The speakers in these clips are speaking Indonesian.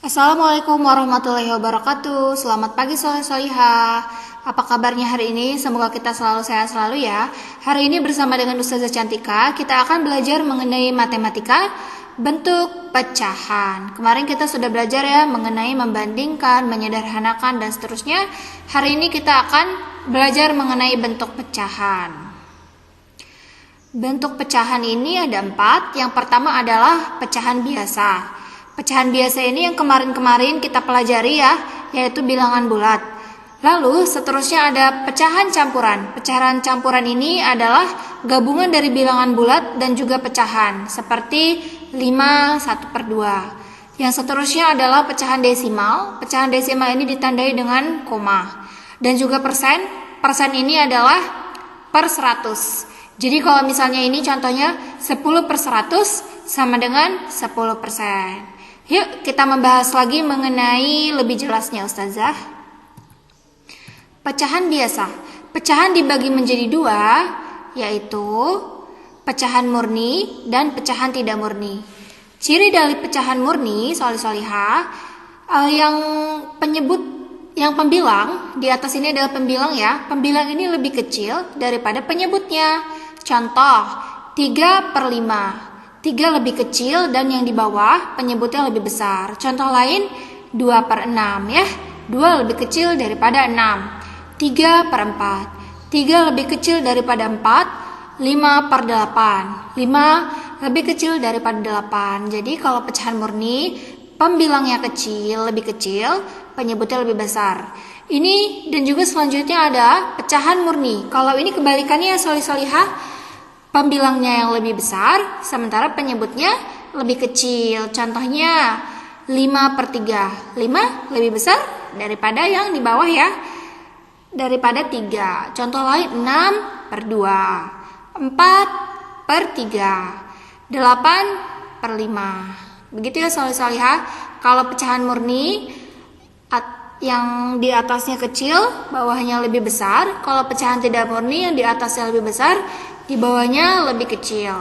Assalamualaikum warahmatullahi wabarakatuh. Selamat pagi soleh-solihah. Apa kabarnya hari ini? Semoga kita selalu sehat selalu ya. Hari ini bersama dengan Ustazah Cantika, kita akan belajar mengenai matematika bentuk pecahan. Kemarin kita sudah belajar ya mengenai membandingkan, menyederhanakan dan seterusnya. Hari ini kita akan belajar mengenai bentuk pecahan. Bentuk pecahan ini ada 4. Yang pertama adalah pecahan biasa. Pecahan biasa ini yang kemarin-kemarin kita pelajari ya, yaitu bilangan bulat. Lalu seterusnya ada pecahan campuran. Pecahan campuran ini adalah gabungan dari bilangan bulat dan juga pecahan, seperti 5, 1/2. Yang seterusnya adalah pecahan desimal. Pecahan desimal ini ditandai dengan koma. Dan juga persen. Persen ini adalah per 100. Jadi kalau misalnya ini contohnya 10/100 sama dengan 10%. Yuk kita membahas lagi mengenai lebih jelasnya Ustazah. Pecahan biasa. Pecahan dibagi menjadi 2, yaitu pecahan murni dan pecahan tidak murni. Ciri dari pecahan murni, soleh-solihah, yang pembilang, di atas ini adalah pembilang ya. Pembilang ini lebih kecil daripada penyebutnya. Contoh, 3/5. 3 lebih kecil dan yang di bawah penyebutnya lebih besar. Contoh lain 2/6 ya. 2 lebih kecil daripada 6. 3/4. 3 lebih kecil daripada 4. 5/8. 5 lebih kecil daripada 8. Jadi kalau pecahan murni pembilangnya kecil, lebih kecil, penyebutnya lebih besar. Ini dan juga selanjutnya ada pecahan murni. Kalau ini kebalikannya soleh-solihah, pembilangnya yang lebih besar, sementara penyebutnya lebih kecil. Contohnya 5/3. 5 lebih besar daripada yang di bawah ya, daripada 3. Contoh lain 6/2. 4/3. 8/5. Begitu ya soleh-solihah. Kalau pecahan murni yang di atasnya kecil, bawahnya lebih besar. Kalau pecahan tidak murni yang di atasnya lebih besar, di bawahnya lebih kecil.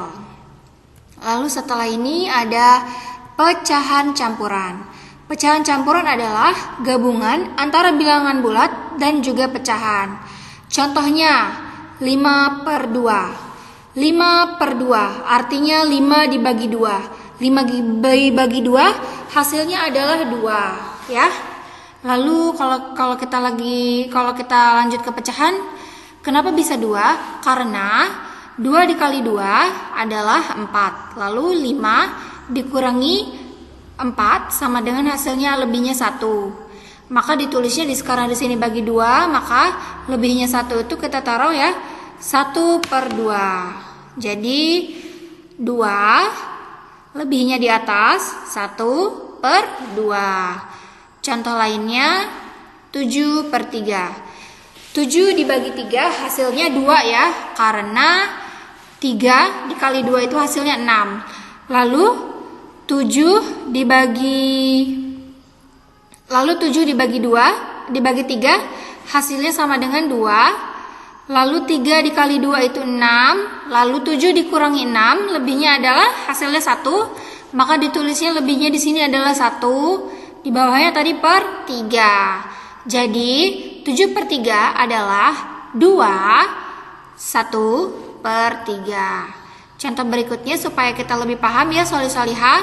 Lalu setelah ini ada pecahan campuran. Pecahan campuran adalah gabungan antara bilangan bulat dan juga pecahan. Contohnya 5/2. 5/2 artinya 5 dibagi 2. 5 dibagi 2 hasilnya adalah 2 ya. Lalu kalau kita lanjut ke pecahan, kenapa bisa 2? Karena 2 dikali 2 adalah 4. Lalu 5 dikurangi 4 sama dengan hasilnya lebihnya 1. Maka ditulisnya sekarang di sini bagi 2, maka lebihnya 1 itu kita taruh ya 1/2. Jadi 2 lebihnya di atas 1/2. Contoh lainnya 7/3. 7 dibagi 3 hasilnya 2 ya, karena 3 dikali 2 itu hasilnya 6. Lalu 7 dibagi 2 dibagi 3 hasilnya sama dengan 2. Lalu 3 dikali 2 itu 6. Lalu 7 dikurangi 6, lebihnya adalah hasilnya 1. Maka ditulisnya lebihnya di sini adalah 1. Di bawahnya tadi per 3. Jadi 7/3 adalah 1/3. Contoh berikutnya supaya kita lebih paham ya soleh-solihah.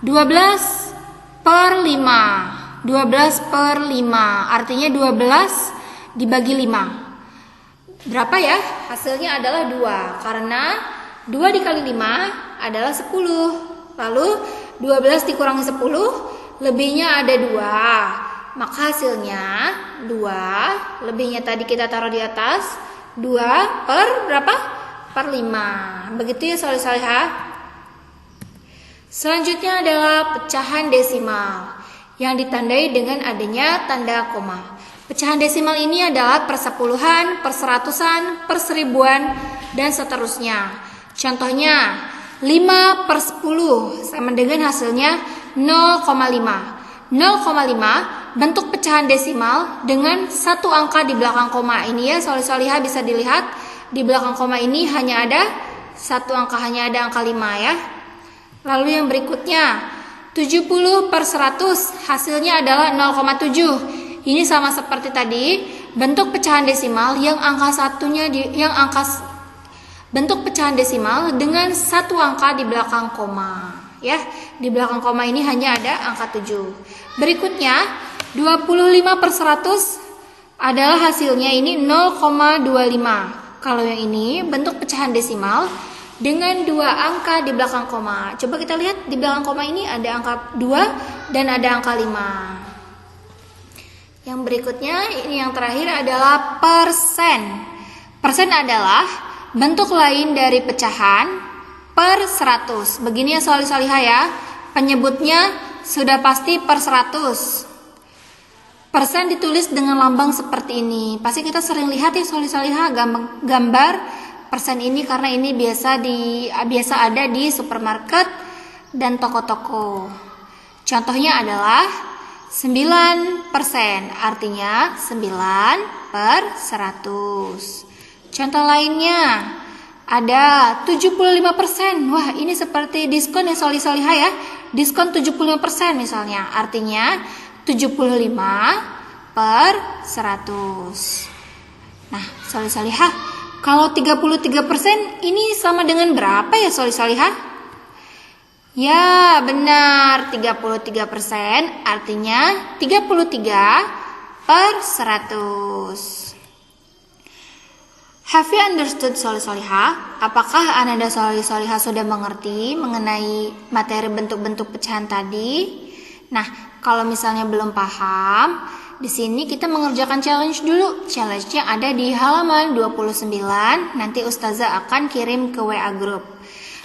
12/5. 12/5 artinya 12 dibagi 5. Berapa ya? Hasilnya adalah 2. Karena 2 dikali 5 adalah 10. Lalu 12 dikurangi 10, lebihnya ada 2. Maka hasilnya 2, lebihnya tadi kita taruh di atas 2 per berapa? Per 5. Begitu ya soleh-solehah. Selanjutnya adalah pecahan desimal yang ditandai dengan adanya tanda koma. Pecahan desimal ini adalah persepuluhan, perseratusan, perseribuan, dan seterusnya. Contohnya 5/10 sama dengan hasilnya 0,5. 0,5 bentuk pecahan desimal dengan satu angka di belakang koma. Ini ya soleh-solihah bisa dilihat di belakang koma ini hanya ada satu angka, hanya ada angka 5 ya. Lalu yang berikutnya 70/100 hasilnya adalah 0,7. Ini sama seperti tadi, bentuk pecahan desimal yang angka satunya bentuk pecahan desimal dengan satu angka di belakang koma. Ya, di belakang koma ini hanya ada angka 7. Berikutnya 25/100 adalah hasilnya ini 0,25. Kalau yang ini bentuk pecahan desimal dengan dua angka di belakang koma. Coba kita lihat di belakang koma ini ada angka 2 dan ada angka 5. Yang berikutnya ini yang terakhir adalah persen. Persen adalah bentuk lain dari pecahan per 100. Begini ya solih-solihah ya. Penyebutnya sudah pasti per 100. Persen ditulis dengan lambang seperti ini. Pasti kita sering lihat ya solih-solihah gambar persen ini karena ini biasa ada di supermarket dan toko-toko. Contohnya adalah 9%, artinya 9/100. Contoh lainnya ada 75%. Wah, ini seperti diskon ya solih-solihah ya. Diskon 75% misalnya, artinya 75/100. Nah, solih-solihah, kalau 33% ini sama dengan berapa ya solih-solihah? Ya, benar, 33%, artinya 33/100. Have you understood solih-solihah? Apakah Anda solih-solihah sudah mengerti mengenai materi bentuk-bentuk pecahan tadi? Nah, kalau misalnya belum paham, di sini kita mengerjakan challenge dulu. Challenge-nya ada di halaman 29. Nanti Ustazah akan kirim ke WA group.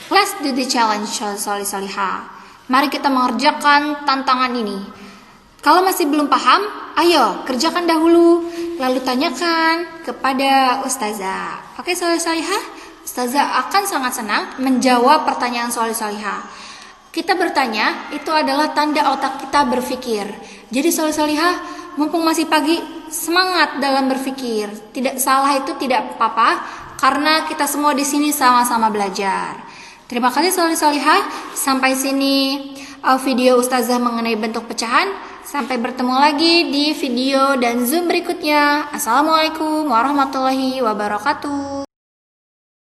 Let's do the challenge, solih-solihah. Mari kita mengerjakan tantangan ini. Kalau masih belum paham, ayo kerjakan dahulu, lalu tanyakan kepada Ustazah. Oke solih-solihah, Ustazah akan sangat senang menjawab pertanyaan solih-solihah. Kita bertanya, itu adalah tanda otak kita berpikir. Jadi solih-solihah, mumpung masih pagi, semangat dalam berpikir. Tidak salah itu tidak apa-apa, karena kita semua di sini sama-sama belajar. Terima kasih solih-solihah. Sampai sini video Ustazah mengenai bentuk pecahan. Sampai bertemu lagi di video dan Zoom berikutnya. Assalamualaikum warahmatullahi wabarakatuh.